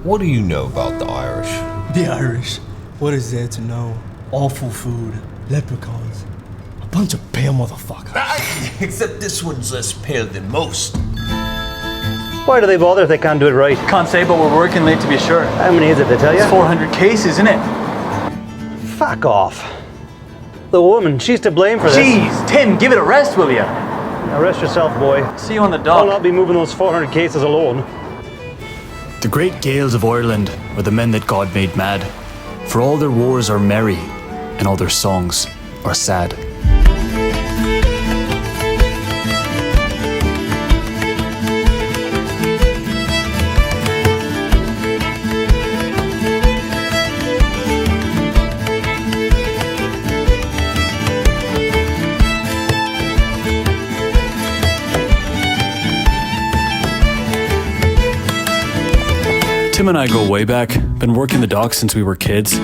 what do you know about the Irish? The Irish? What is there to know? Awful food, leprechauns, a bunch of pale motherfuckers. Except this one's less pale than most. Why do they bother if they can't do it right? Can't say, but we're working late to be sure. How many is it, they tell you? It's 400 cases, isn't it? Fuck off. The woman, she's to blame for this. Jeez, Tim, give it a rest, will ya? Now rest yourself, boy. See you on the I'll dock. not be moving those 400 cases alone. The great Gaels of Ireland are the men that God made mad. For all their wars are merry, and all their songs are sad. Tim and I go way back. Been working the docks since we were kids. You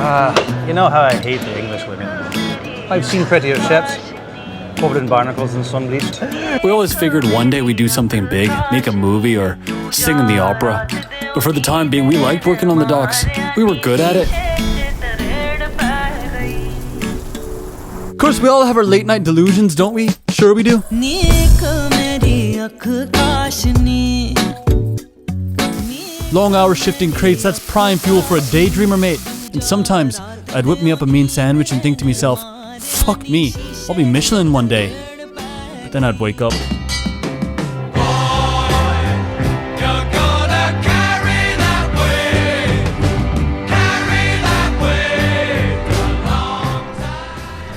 know how I hate the English women. I've seen prettier ships, covered in barnacles and sun-bleached. We always figured one day we'd do something big, make a movie or sing in the opera. But for the time being, we liked working on the docks. We were good at it. Of course, we all have our late night delusions, don't we? Sure we do. Long hours shifting crates, that's prime fuel for a daydreamer, mate. And sometimes I'd whip me up a mean sandwich and think to myself, fuck me, I'll be Michelin one day. But then I'd wake up.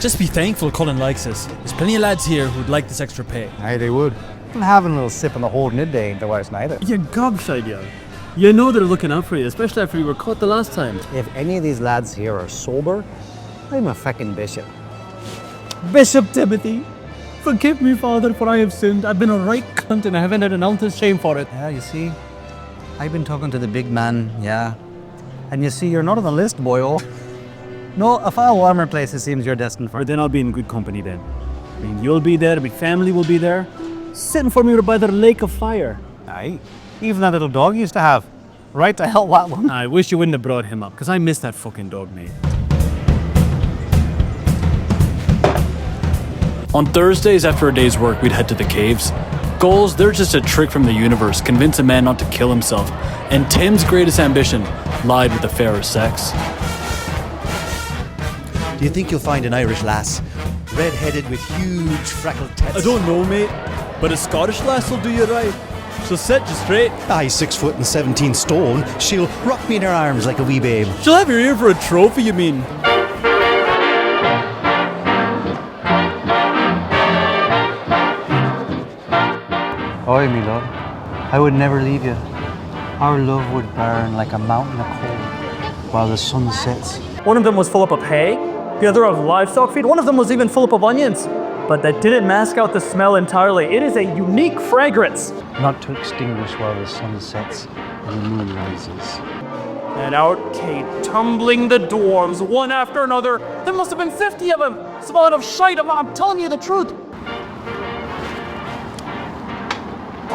Just be thankful Colin likes us. There's plenty of lads here who'd like this extra pay. Aye, they would. And having a little sip on the whole midday ain't the worst neither. You're gobshite, yo. You know they're looking out for you, especially after you were caught the last time. If any of these lads here are sober, I'm a fucking bishop. Bishop Timothy, forgive me, Father, for I have sinned. I've been a right cunt and I haven't had an ounce's shame for it. Yeah, you see, I've been talking to the big man, yeah. And you see, you're not on the list, boyo. No, a far warmer place it seems you're destined for. Or then I'll be in good company then. I mean, you'll be there, my family will be there, sitting for me by the lake of fire. Aye, even that little dog you used to have. Right to hell, that one. I wish you wouldn't have brought him up, because I miss that fucking dog, mate. On Thursdays after a day's work, we'd head to the caves. Goals, they're just a trick from the universe, convince a man not to kill himself. And Tim's greatest ambition lied with the fairer sex. Do you think you'll find an Irish lass, red-headed with huge freckled tits? I don't know, mate, but a Scottish lass will do you right. She'll set you straight. Aye, 6 foot and 17 stone. She'll rock me in her arms like a wee babe. She'll have your ear for a trophy, you mean? Oi, me love, I would never leave you. Our love would burn like a mountain of coal while the sun sets. One of them was full up of hay, the other of livestock feed, one of them was even full up of onions. But that didn't mask out the smell entirely. It is a unique fragrance. Not to extinguish while the sun sets and the moon rises. And out came tumbling the dwarves, one after another. There must have been 50 of them. Smelling of shite, I'm telling you the truth.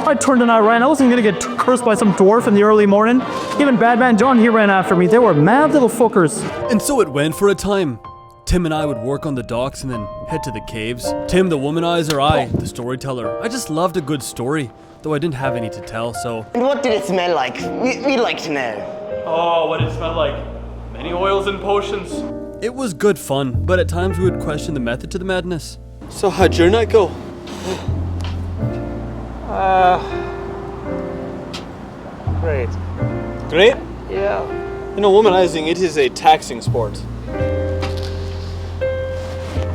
I turned and I ran. I wasn't gonna get cursed by some dwarf in the early morning. Even Bad Man John, he ran after me. They were mad little fuckers. And so it went for a time. Tim and I would work on the docks and then head to the caves. Tim the womanizer, I the storyteller. I just loved a good story, though I didn't have any to tell, so... And what did it smell like? We'd like to know. Oh, what did it smell like? Many oils and potions. It was good fun, but at times we would question the method to the madness. So how'd your night go? Great. Great? Yeah. You know, womanizing, it is a taxing sport.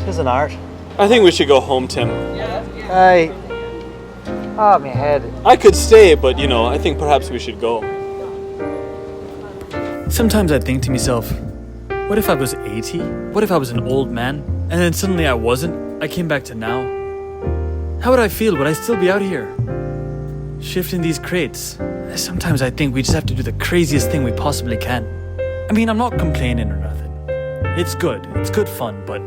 Tis an art. I think we should go home, Tim. Aye. Ah, my head. I could stay, but you know, I think perhaps we should go. Sometimes I think to myself, what if I was 80? What if I was an old man? And then suddenly I wasn't? I came back to now. How would I feel? Would I still be out here? Shifting these crates? Sometimes I think we just have to do the craziest thing we possibly can. I mean, I'm not complaining or nothing. It's good fun, but...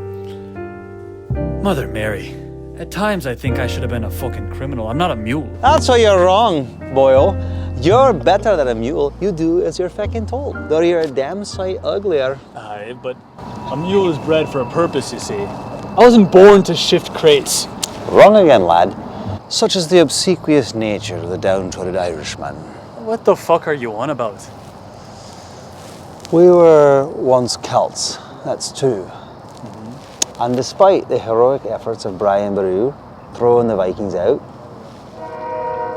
Mother Mary. At times I think I should have been a fucking criminal. I'm not a mule. That's why you're wrong, boyo. You're better than a mule. You do as you're feckin' told. Though you're a damn sight uglier. Aye, but a mule is bred for a purpose, you see. I wasn't born to shift crates. Wrong again, lad. Such is the obsequious nature of the downtrodden Irishman. What the fuck are you on about? We were once Celts, that's true. And despite the heroic efforts of Brian Boru throwing the Vikings out,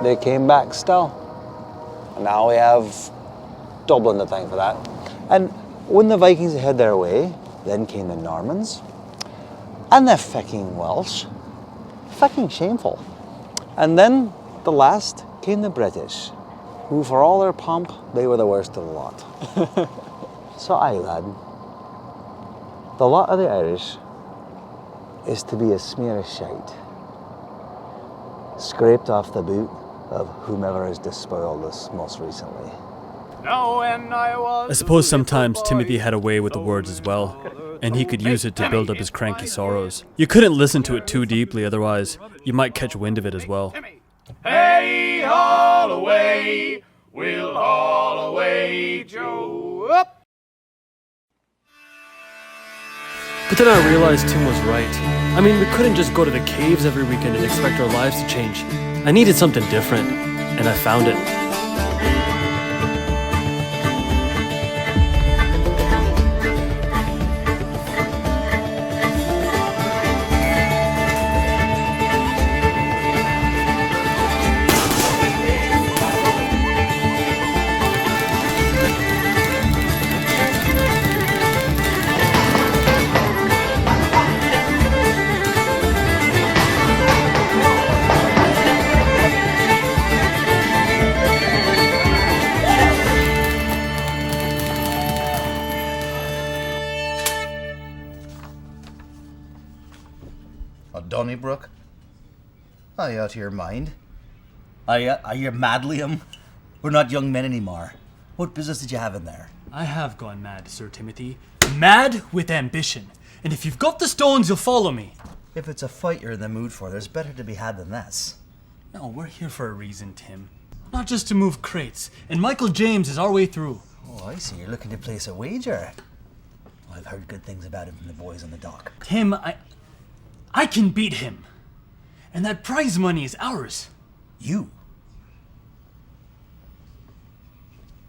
they came back still. And now we have Dublin to thank for that. And when the Vikings had their way, then came the Normans and the fecking Welsh. Fecking shameful. And then the last came the British, who for all their pomp, they were the worst of the lot. So aye, lad, the lot of the Irish is to be a smear of shite, scraped off the boot of whomever has despoiled us most recently. I suppose sometimes Timothy had a way with the words as well, and he could use it to build up his cranky sorrows. You couldn't listen to it too deeply, otherwise you might catch wind of it as well. Hey, haul away, we'll haul away, Joe. Up. But then I realized Tim was right. I mean, we couldn't just go to the caves every weekend and expect our lives to change. I needed something different, and I found it. Donnybrook? Are you out of your mind? Are you mad, Liam? We're not young men anymore. What business did you have in there? I have gone mad, Sir Timothy. Mad with ambition. And if you've got the stones, you'll follow me. If it's a fight you're in the mood for, there's better to be had than this. No, we're here for a reason, Tim. Not just to move crates. And Michael James is our way through. Oh, I see. You're looking to place a wager. Well, I've heard good things about him from the boys on the dock. Tim, I can beat him. And that prize money is ours. You?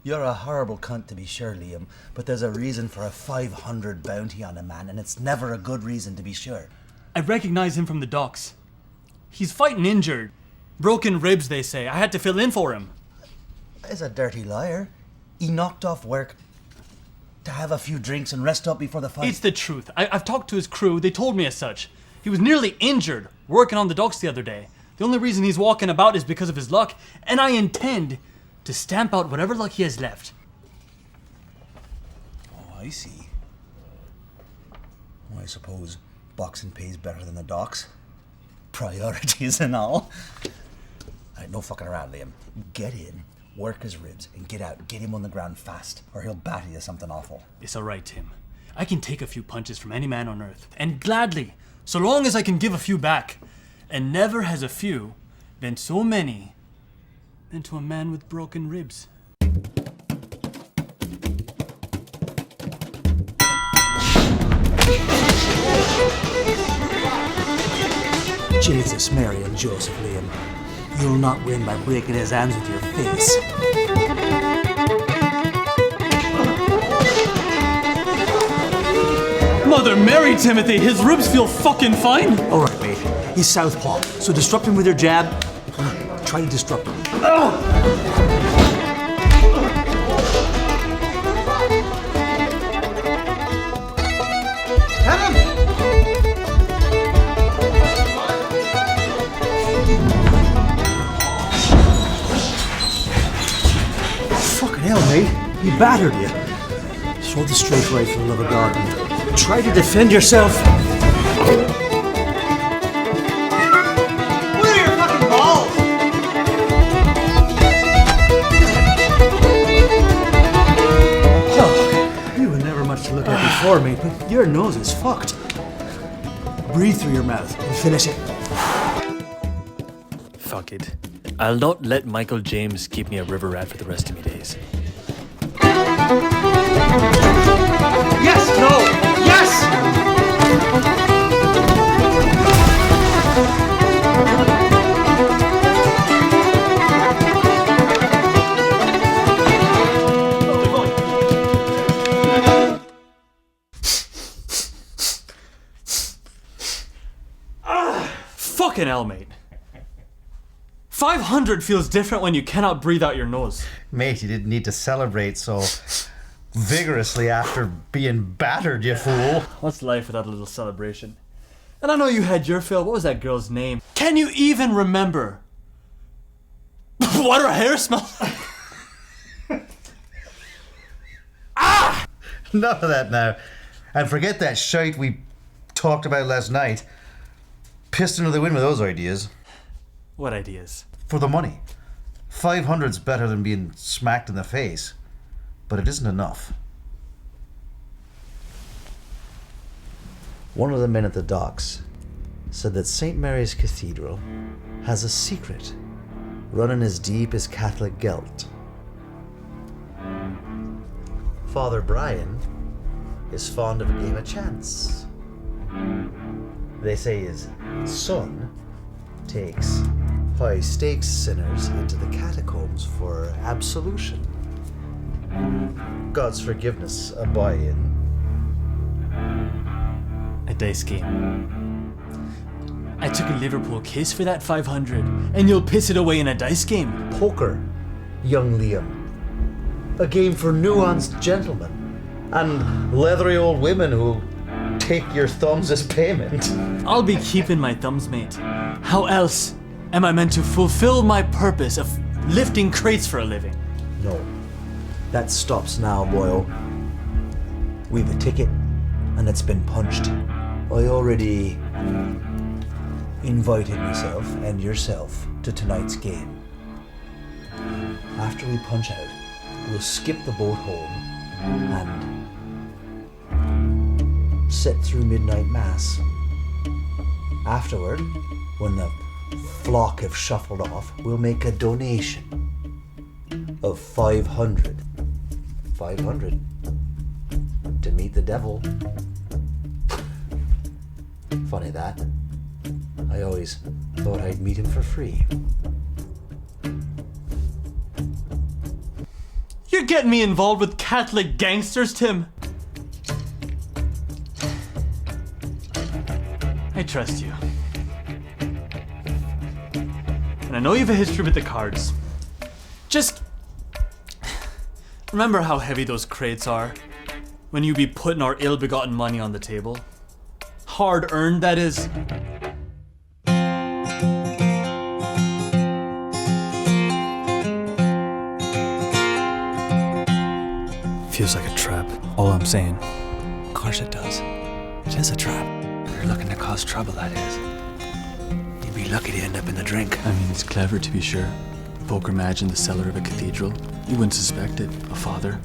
You're a horrible cunt to be sure, Liam, but there's a reason for a 500 bounty on a man, and it's never a good reason to be sure. I recognize him from the docks. He's fighting injured. Broken ribs, they say. I had to fill in for him. He's a dirty liar. He knocked off work to have a few drinks and rest up before the fight. It's the truth. I've talked to his crew. They told me as such. He was nearly injured working on the docks the other day. The only reason he's walking about is because of his luck, and I intend to stamp out whatever luck he has left. Oh, I see. Well, I suppose boxing pays better than the docks. Priorities and all. Alright, no fucking around, Liam. Get in, work his ribs, and get out. Get him on the ground fast, or he'll batter you something awful. It's alright, Tim. I can take a few punches from any man on earth, and gladly, so long as I can give a few back. And never has a few been so many than to a man with broken ribs. Jesus, Mary, and Joseph, Liam. You'll not win by breaking his hands with your face. Mother Mary, Timothy, his ribs feel fucking fine. All right, mate. He's southpaw, so disrupt him with your jab. Try to disrupt him. Fucking hell, mate. He battered you. Throw the straight rifle of a garden. Try to defend yourself. Where are your fucking balls? Oh, you were never much to look at before, mate, but your nose is fucked. Breathe through your mouth and finish it. Fuck it. I'll not let Michael James keep me a river rat for the rest of my days. Yes, no, yes! Fucking hell, mate. 500 feels different when you cannot breathe out your nose. Mate, you didn't need to celebrate so vigorously after being battered, you fool. What's life without a little celebration? And I know you had your fill. What was that girl's name? Can you even remember what her hair smells like? None of that now. And forget that shite we talked about last night. Pissed into the wind with those ideas. What ideas? For the money. 500's better than being smacked in the face. But it isn't enough. One of the men at the docks said that St. Mary's Cathedral has a secret running as deep as Catholic guilt. Father Brian is fond of a game of chance. They say his son takes high-stakes sinners into the catacombs for absolution. God's forgiveness a buy-in. A dice game. I took a Liverpool case for that 500, and you'll piss it away in a dice game. Poker, young Liam. A game for nuanced gentlemen and leathery old women who'll take your thumbs as payment. I'll be keeping my thumbs, mate. How else am I meant to fulfill my purpose of lifting crates for a living? No, that stops now, Boyle. We've a ticket, and it's been punched. I already invited myself and yourself to tonight's game. After we punch out, we'll skip the boat home and sit through midnight mass. Afterward, when the flock have shuffled off, we'll make a donation of 500. 500 to meet the devil. Funny that. I always thought I'd meet him for free. You're getting me involved with Catholic gangsters, Tim. I trust you. And I know you have a history with the cards. Just remember how heavy those crates are when you be putting our ill-begotten money on the table. Hard-earned, that is. Feels like a trap. All I'm saying. Of course it does. It is a trap. You're looking to cause trouble, that is. You'd be lucky to end up in the drink. I mean, it's clever to be sure. Poker match in the cellar of a cathedral. You wouldn't suspect it. A father.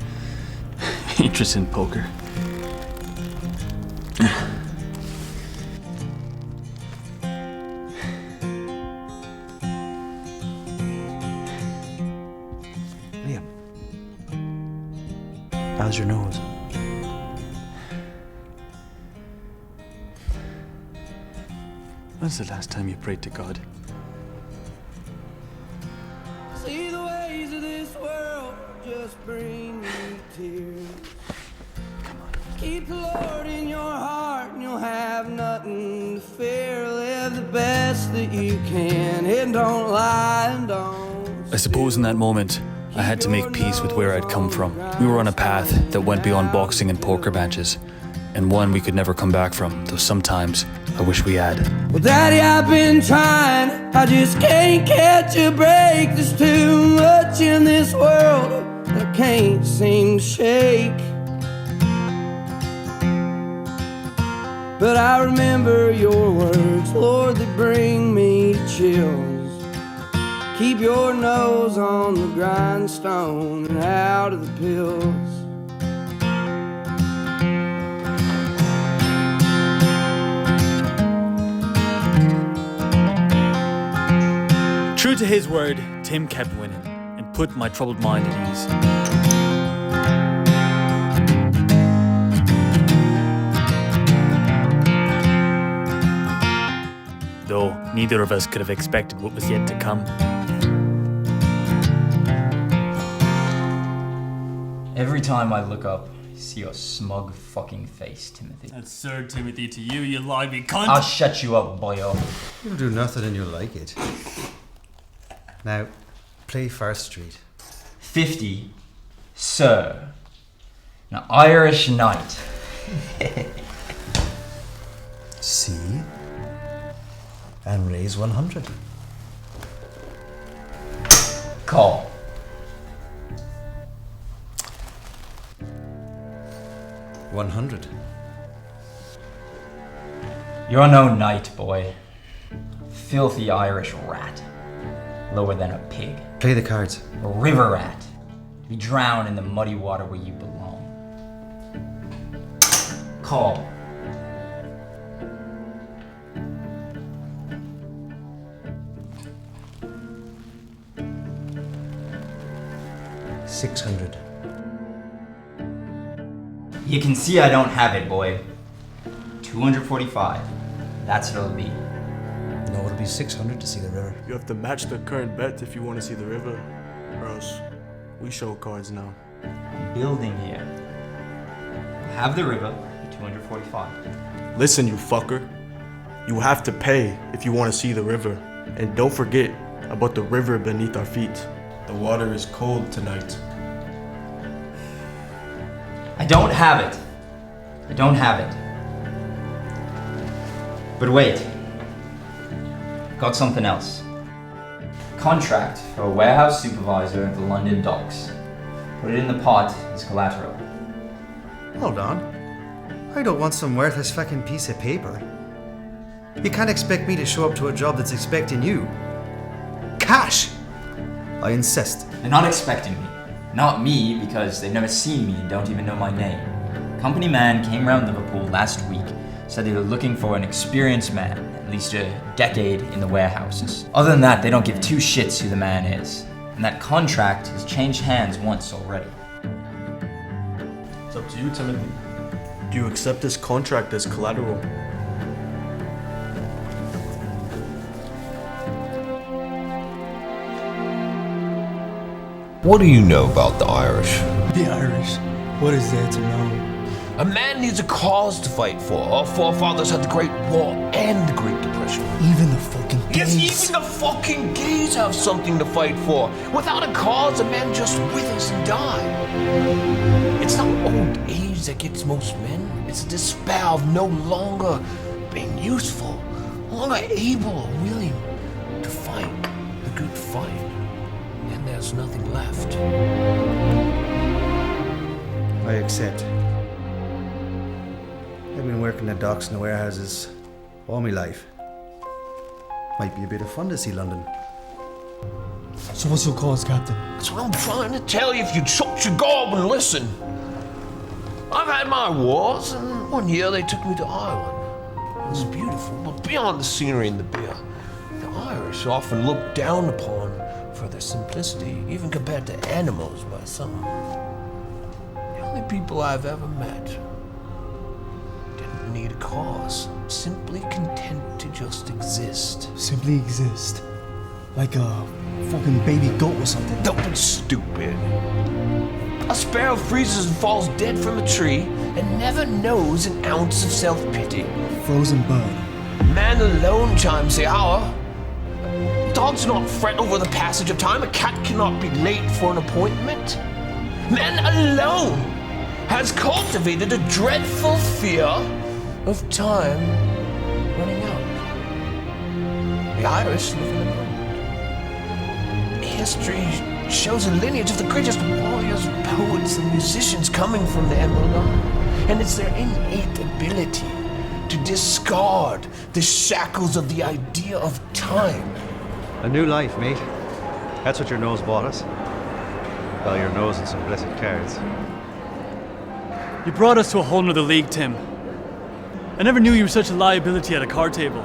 Interest in poker. Liam, how's your nose? When's the last time you prayed to God? See the ways of this world just bring me tears. Come on. Keep the Lord in your heart and you'll have nothing to fear. Live the best that you can and don't lie and don't. I suppose in that moment, I had to make peace with where I'd come from. We were on a path that went beyond boxing and poker matches, and one we could never come back from, though sometimes I wish we had. Well, Daddy, I've been trying, I just can't catch a break. There's too much in this world that I can't seem to shake. But I remember your words, Lord, that bring me to chills. Keep your nose on the grindstone and out of the pills. True to his word, Tim kept winning and put my troubled mind at ease. Though neither of us could have expected what was yet to come. Every time I look up, I see your smug fucking face, Timothy. That's Sir Timothy to you, you lively cunt. I'll shut you up, boyo. You'll do nothing and you'll like it. Now, play First Street. 50, sir. An Irish knight. C. And raise 100. Call. $100. You're no knight, boy. Filthy Irish rat. Lower than a pig. Play the cards. A river rat. Be drowned in the muddy water where you belong. Call. $600. You can see I don't have it, boy. 245. That's what it'll be. No, it'll be 600 to see the river. You have to match the current bet if you want to see the river. Or else, we show cards now. Building here. Have the river, 245. Listen, you fucker. You have to pay if you want to see the river. And don't forget about the river beneath our feet. The water is cold tonight. I don't have it. I don't have it. But wait. Got something else. Contract for a warehouse supervisor at the London docks. Put it in the pot as collateral. Hold on. I don't want some worthless fucking piece of paper. You can't expect me to show up to a job that's expecting you. Cash! I insist. They're not expecting me. Not me, because they've never seen me and don't even know my name. Company man came around Liverpool last week, said they were looking for an experienced man, at least a decade in the warehouses. Other than that, they don't give two shits who the man is. And that contract has changed hands once already. It's up to you, Timothy. Do you accept this contract as collateral? What do you know about the Irish? The Irish? What is there to know? A man needs a cause to fight for. Our forefathers had the Great War and the Great Depression. Even the fucking gays. Yes, even the fucking gays have something to fight for. Without a cause, a man just withers and dies. It's not old age that gets most men. It's a despair of no longer being useful, no longer able or willing to fight the good fight. And there's nothing left. I accept. I've been working the docks and the warehouses all my life. Might be a bit of fun to see London. So what's your cause, Captain? That's what I'm trying to tell you if you'd shut your gob and listen. I've had my wars, and one year they took me to Ireland. It was beautiful, but beyond the scenery and the beer, the Irish are often looked down upon for their simplicity, even compared to animals by some. The only people I've ever met didn't need a cause, simply content to just exist. Simply exist. Like a fucking baby goat or something. Don't be stupid. A sparrow freezes and falls dead from a tree and never knows an ounce of self-pity. Frozen bird. Man alone chimes the hour. Dogs do not fret over the passage of time. A cat cannot be late for an appointment. Man alone has cultivated a dreadful fear of time running out. The Irish live in the moment. History shows a lineage of the greatest warriors, poets, and musicians coming from the Emerald Isle. And it's their innate ability to discard the shackles of the idea of time. A new life, mate. That's what your nose bought us. Well, your nose and some blessed cards. You brought us to a whole nother league, Tim. I never knew you were such a liability at a card table.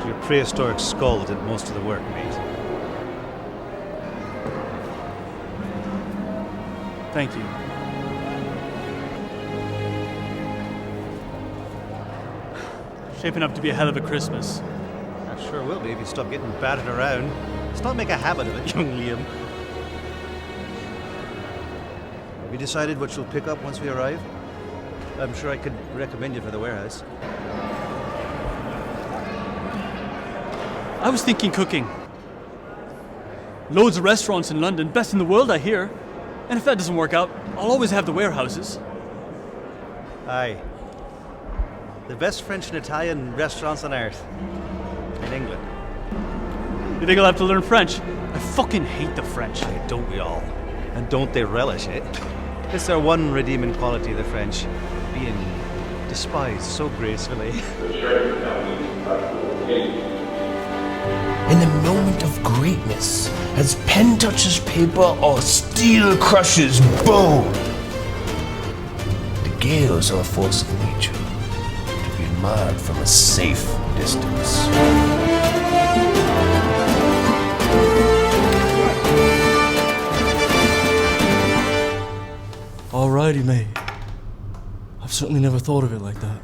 You're prehistoric skull did most of the work, mate. Thank you. Shaping up to be a hell of a Christmas. That sure will be if you stop getting battered around. Let's not make a habit of it, young Liam. Have you decided what you'll pick up once we arrive? I'm sure I could recommend you for the warehouse. I was thinking cooking. Loads of restaurants in London, best in the world, I hear. And if that doesn't work out, I'll always have the warehouses. Aye. The best French and Italian restaurants on earth. In England. You think I'll have to learn French? I fucking hate the French. Hey, don't we all? And don't they relish it? It's their one redeeming quality, the French. Being despised so gracefully. In the moment of greatness, as pen touches paper or steel crushes bone, the gales are a force of nature to be admired from a safe distance. Alrighty, mate. I've certainly never thought of it like that.